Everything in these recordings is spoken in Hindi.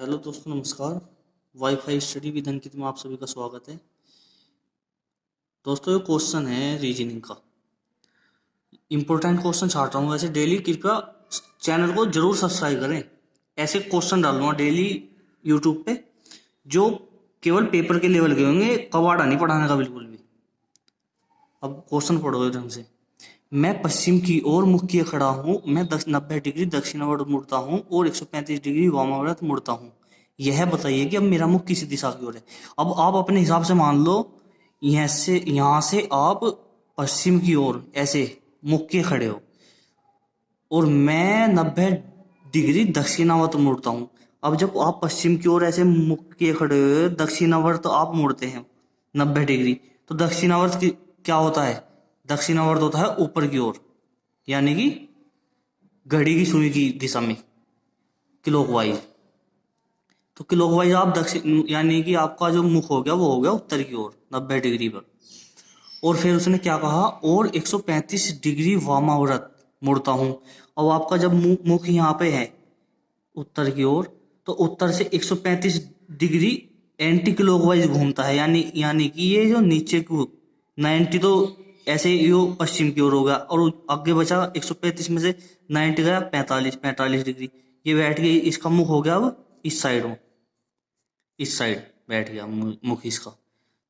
हेलो दोस्तों, नमस्कार। वाईफाई स्टडी विद अंकित में आप सभी का स्वागत है। दोस्तों, ये क्वेश्चन है रीजनिंग का। इंपॉर्टेंट क्वेश्चन छाट रहा हूँ। वैसे डेली कृपया चैनल को जरूर सब्सक्राइब करें। ऐसे क्वेश्चन डालूंगा डेली यूट्यूब पे जो केवल पेपर के लेवल के होंगे, कवाड़ा नहीं पढ़ाने का बिल्कुल भी। अब क्वेश्चन पढ़ोगे ढंग से। मैं पश्चिम की ओर मुख किए खड़ा हूँ। मैं 90 डिग्री दक्षिणावर्त मुड़ता हूँ और 135 डिग्री वामावर्त मुड़ता हूँ। यह बताइए कि अब मेरा मुख किस दिशा की ओर है। अब आप अपने हिसाब से मान लो, यहाँ से आप पश्चिम की ओर ऐसे मुख किए खड़े हो और मैं 90 डिग्री दक्षिणावर्त मुड़ता हूँ। अब जब आप पश्चिम की ओर ऐसे मुख किए खड़े हुए दक्षिणावर्त आप मुड़ते हैं 90 डिग्री, तो दक्षिणावर्त क्या होता है? दक्षिणावर्त होता है ऊपर की ओर, यानी कि घड़ी की सुई की दिशा में, क्लॉकवाइज। तो क्लॉकवाइज आप दक्षिण, यानी कि आपका जो मुख हो गया वो हो गया उत्तर की ओर 90 डिग्री पर। और फिर उसने क्या कहा? और 135 डिग्री वामावर्त मुड़ता हूं। अब आपका जब मुख यहाँ पे है उत्तर की ओर, तो उत्तर से 135 डिग्री एंटी क्लॉकवाइज घूमता है, यानी कि ये जो नीचे को 90 तो ऐसे यो पश्चिम की ओर होगा और आगे बचा 135 में से 90 गया 45 डिग्री, ये बैठ गई। इसका मुख हो गया अब इस साइड में, इस साइड बैठ गया मुख इसका।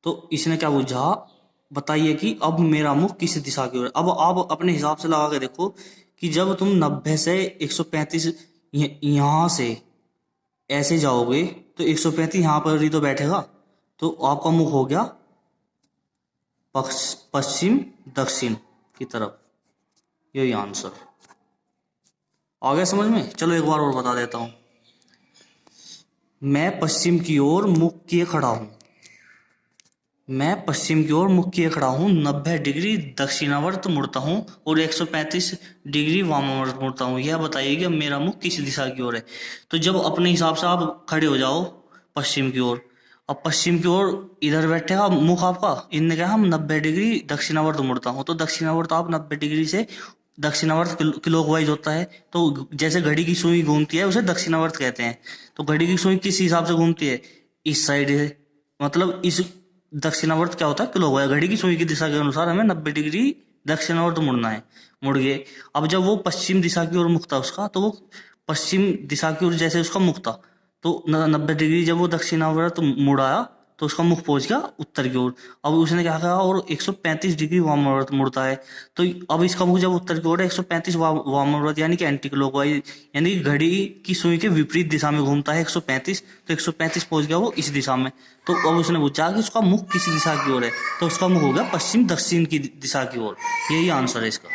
तो इसने क्या बुझा? बताइए कि अब मेरा मुख किस दिशा की ओर है। अब आप अपने हिसाब से लगा के देखो कि जब तुम 90 से 135 यहां से ऐसे जाओगे तो 135 यहां पर ही तो बैठेगा, तो आपका मुख हो गया पश्चिम दक्षिण की तरफ। यही आंसर आ गया समझ में। चलो एक बार और बता देता हूं। मैं पश्चिम की ओर मुख किए खड़ा हूं। मैं पश्चिम की ओर मुख किए खड़ा हूं, 90 डिग्री दक्षिणावर्त मुड़ता हूं और 135 डिग्री वामावर्त मुड़ता हूं। यह बताइए कि अब मेरा मुख किस दिशा की ओर है। तो जब अपने हिसाब से आप खड़े हो जाओ पश्चिम की ओर, अब पश्चिम की ओर इधर बैठेगा मुख आपका। इनने कहा हम 90 डिग्री दक्षिणावर्त मुड़ता हूं, तो दक्षिणावर्त आप 90 डिग्री से दक्षिणावर्त क्लॉकवाइज होता है। तो जैसे घड़ी की सुई घूमती है उसे दक्षिणावर्त कहते हैं। तो घड़ी की सुई किस हिसाब से घूमती है? इस साइड है, मतलब इस दक्षिणावर्त क्या होता है? क्लॉकवाइज। घड़ी की सुई की दिशा के अनुसार हमें 90 डिग्री दक्षिणावर्त मुड़ना है। मुड़ गए। अब जब वो पश्चिम दिशा की ओर मुख था उसका, तो वो पश्चिम दिशा की ओर जैसे उसका मुख था, तो 90 डिग्री जब वो दक्षिणावर्त मुड़ाया तो उसका मुख पहुंच गया उत्तर की ओर। अब उसने क्या कहा? और 135 डिग्री वामावर्त मुड़ता है, तो अब इसका मुख जब उत्तर की ओर है 135 वामावर्त यानी कि एंटी क्लॉकवाइज, यानी कि घड़ी की सुई के विपरीत दिशा में घूमता है 135, तो 135 पहुंच गया वो इस दिशा में। तो अब उसने पूछा कि उसका मुख किस दिशा की ओर है, तो उसका मुख हो गया पश्चिम दक्षिण की दिशा की ओर। यही आंसर है इसका।